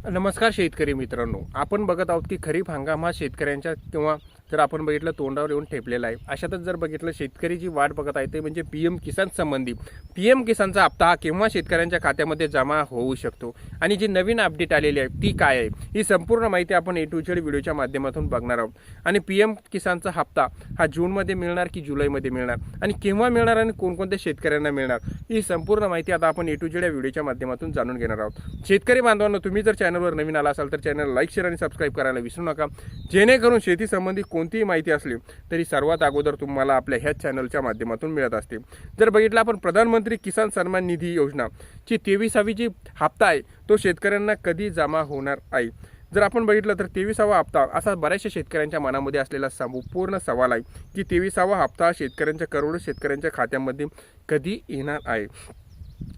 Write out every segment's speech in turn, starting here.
नमस्कार शेतकरी मित्रांनो, आपण बघत आहोत की खरीप हंगाम हा शेतकऱ्यांच्या किंवा जर आपण बघितलं तोंडावर येऊन ठेपलेला आहे. अशातच जर बघितलं शेतकरी जी वाट बघत आहे ते म्हणजे पीएम किसान संबंधी. पीएम किसानचा हप्ता हा केव्हा शेतकऱ्यांच्या खात्यामध्ये जमा होऊ शकतो आणि जी नवीन अपडेट आलेली आहे ती काय आहे, ही संपूर्ण माहिती आपण ए टू झेड व्हिडिओच्या माध्यमातून बघणार आहोत. आणि पीएम किसानचा हप्ता हा जूनमध्ये मिळणार की जुलैमध्ये मिळणार आणि केव्हा मिळणार आणि कोणकोणत्या शेतकऱ्यांना मिळणार, ही संपूर्ण माहिती आता आपण ए टू झेड या व्हिडिओच्या माध्यमातून जाणून घेणार आहोत. शेतकरी बांधवांनो, तुम्ही जर चॅनलवर नवीन आला असाल तर चॅनल लाईक, शेअर आणि सबस्क्राईब करायला विसरू नका, जेणेकरून शेती संबंधी कोणतीही माहिती असली तरी सर्वात अगोदर तुम्हाला आपल्या ह्या चॅनलच्या माध्यमातून मिळत असते. जर बघितलं आपण प्रधानमंत्री किसान सन्मान निधी योजना ची 23वी जी हप्ता आहे तो शेतकऱ्यांना कधी जमा होणार आहे. जर आपण बघितलं तर 23वा हप्ता असा बऱ्याचशा शेतकऱ्यांच्या मनामध्ये असलेला संपूर्ण सवाल आहे की 23वा हप्ता शेतकऱ्यांच्या करोडो शेतकऱ्यांच्या खात्यामध्ये कधी येणार आहे.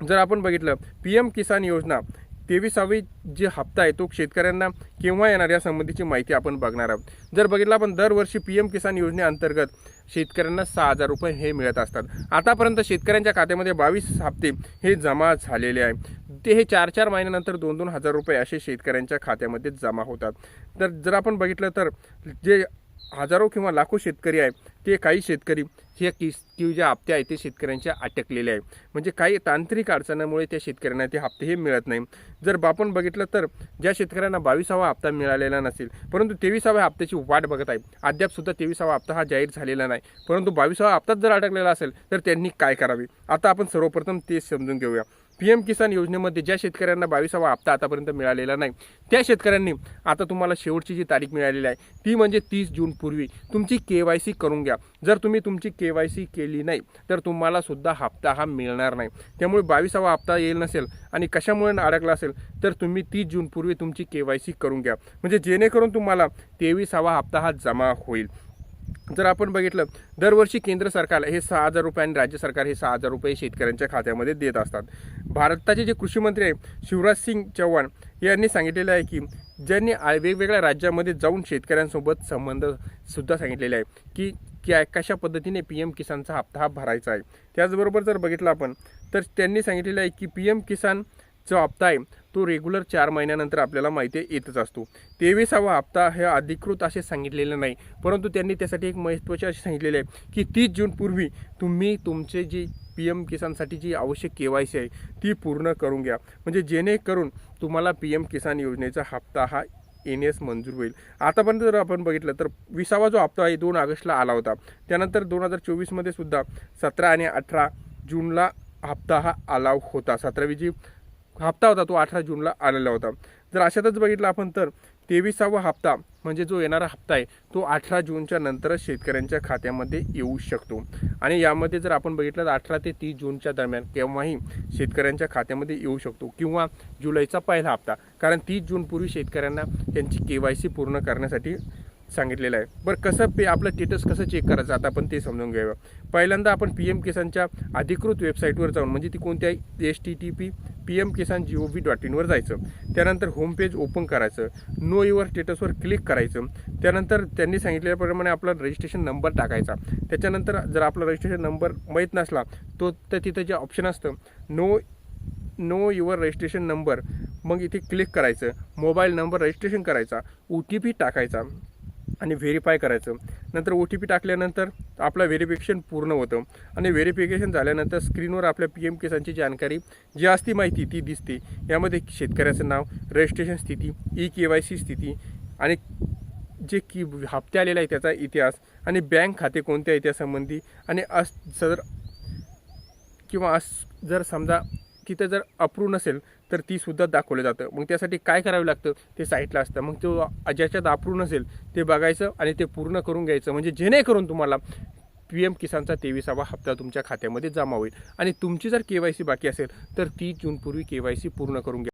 जर आपण बघितलं पीएम किसान योजना 23वी जे हप्ता आहे तो शेतकऱ्यांना केव्हा येणार या संबंधीची माहिती आपण बघणार आहोत. जर बघितलं आपण दरवर्षी पीएम किसान योजनेअंतर्गत शेतकऱ्यांना 6,000 रुपये हे मिळत असतात. आतापर्यंत शेतकऱ्यांच्या खात्यामध्ये 22 हप्ते हे जमा झालेले आहे. ते हे 4-4 महिन्यानंतर 2-2 हजार रुपये असे शेतकऱ्यांच्या खात्यामध्ये जमा होतात. तर जर आपण बघितलं तर जे हजारो किंवा लाखो शेतकरी आहे ते काही शेतकरी हे ज्या हप्ते आहेत ते शेतकऱ्यांच्या अटकलेले आहे, म्हणजे काही तांत्रिक अडचणामुळे त्या शेतकऱ्यांना ते हप्ते हे मिळत नाही. जर आपण बघितलं तर ज्या शेतकऱ्यांना 22वा हप्ता मिळालेला नसेल परंतु 23व्या हप्त्याची वाट बघत आहे, अद्यापसुद्धा 23वा हप्ता हा जाहीर झालेला नाही परंतु 22वा हप्ताच जर अडकलेला असेल तर त्यांनी काय करावे, आता आपण सर्वप्रथम ते समजून घेऊया. पीएम किसान योजनेमध्ये ज्या शेतकऱ्यांना 22वा हप्ता आतापर्यंत मिळालेला नाही त्या शेतकऱ्यांनी आता तुम्हाला शेवटची जी तारीख मिळालेली आहे ती म्हणजे 30 जून पूर्वी तुमची KYC करून घ्या. जर तुम्ही तुमची KYC केली नाही तर तुम्हाला सुद्धा हप्ता हा मिळणार नाही. त्यामुळे 22वा हप्ता येईल नसेल आणि कशामुळे अडकला असेल तर तुम्ही 30 जून पूर्वी तुमची KYC करून घ्या, म्हणजे जेणेकरून तुम्हाला 23वा हप्ता हा जमा होईल. जर आपण बघितलं दरवर्षी केंद्र सरकार हे 6,000 रुपये आणि राज्य सरकार हे 6,000 रुपये शेतकऱ्यांच्या खात्यामध्ये देत असतात. भारताचे जे कृषी मंत्री आहे शिवराज सिंग चौहान यांनी सांगितलेलं आहे की ज्यांनी वेगवेगळ्या राज्यामध्ये जाऊन शेतकऱ्यांसोबत संबंध सुद्धा सांगितलेले आहे की कशा पद्धतीने पीएम किसानचा हप्ता हा भरायचा आहे. त्याचबरोबर जर बघितलं आपण तर त्यांनी सांगितलेलं आहे की पीएम किसान जो हप्ता आहे तो रेग्युलर 4 महिन्यानंतर आपल्याला माहिती येतच असतो. 23वा हप्ता हे अधिकृत असे सांगितलेलं नाही परंतु त्यांनी त्यासाठी एक महत्त्वाचे असे सांगितलेले आहे की 30 जून पूर्वी तुम्ही तुमचे जी पीएम किसानसाठी जी आवश्यक KYC आहे ती पूर्ण करून घ्या, म्हणजे जेणेकरून तुम्हाला पीएम किसान योजनेचा हप्ता हा येण्यास मंजूर होईल. आतापर्यंत जर आपण बघितलं तर 20वा जो हप्ता आहे 2 ऑगस्टला आला होता. त्यानंतर 2024मध्ये सुद्धा 17 आणि 18 जूनला हप्ता हा आला होता. 17वी जी हप्ता होता तो 18 जूनला आलेला होता. जर अशातच बघितलं आपण तर 23वा हप्ता म्हणजे जो येणारा हप्ता आहे तो 18 जूनच्या नंतरच शेतकऱ्यांच्या खात्यामध्ये येऊ शकतो. आणि यामध्ये जर आपण बघितलं तर 18 ते 30 जूनच्या दरम्यान केव्हाही शेतकऱ्यांच्या खात्यामध्ये येऊ शकतो किंवा जुलैचा पहिला हप्ता, कारण 30 जून पूर्वी शेतकऱ्यांना त्यांची KYC पूर्ण करण्यासाठी सांगितलेलं आहे. बरं कसं आपलं स्टेटस कसं चेक करायचं आता आपण ते समजून घ्यावं. पहिल्यांदा आपण पीएम किसानच्या अधिकृत वेबसाईटवर जाऊन, म्हणजे ती कोणती आहे, http://pmkisan.gov.in वर जायचं. त्यानंतर होम पेज ओपन करायचं, नो युअर स्टेटसवर क्लिक करायचं. त्यानंतर त्यांनी सांगितल्याप्रमाणे आपला रजिस्ट्रेशन नंबर टाकायचा. त्याच्यानंतर जर आपला रजिस्ट्रेशन नंबर माहीत नसला तो तर तिथं जे ऑप्शन असतं नो युअर रजिस्ट्रेशन नंबर, मग इथे क्लिक करायचं, मोबाईल नंबर रजिस्ट्रेशन करायचा, OTP टाकायचा आणि व्हेरीफाय करायचं. नंतर OTP टाकल्यानंतर आपलं व्हेरिफिकेशन पूर्ण होतं आणि व्हेरिफिकेशन झाल्यानंतर स्क्रीनवर आपल्या पीएम किसानची जानकारी जी असती माहिती ती दिसते. यामध्ये शेतकऱ्याचं नाव, रजिस्ट्रेशन स्थिती, KYC स्थिती आणि जे हप्ते आलेला आहे त्याचा इतिहास आणि बँक खाते कोणते आहे त्यासंबंधी आणि जर समजा तिथं जर अप्रूव्ह नसेल तर ती सुद्धा दाखवलं जातं. मग त्यासाठी काय करावं लागतं ते साईटला असतं. मग तो ज्याच्यात अप्रूव्ह नसेल ते बघायचं आणि ते पूर्ण करून घ्यायचं, म्हणजे जेणेकरून तुम्हाला पीएम किसानचा 23वा हप्ता तुमच्या खात्यामध्ये जमा होईल. आणि तुमची जर KYC बाकी असेल तर 30 जून पूर्वी KYC पूर्ण करून घ्या.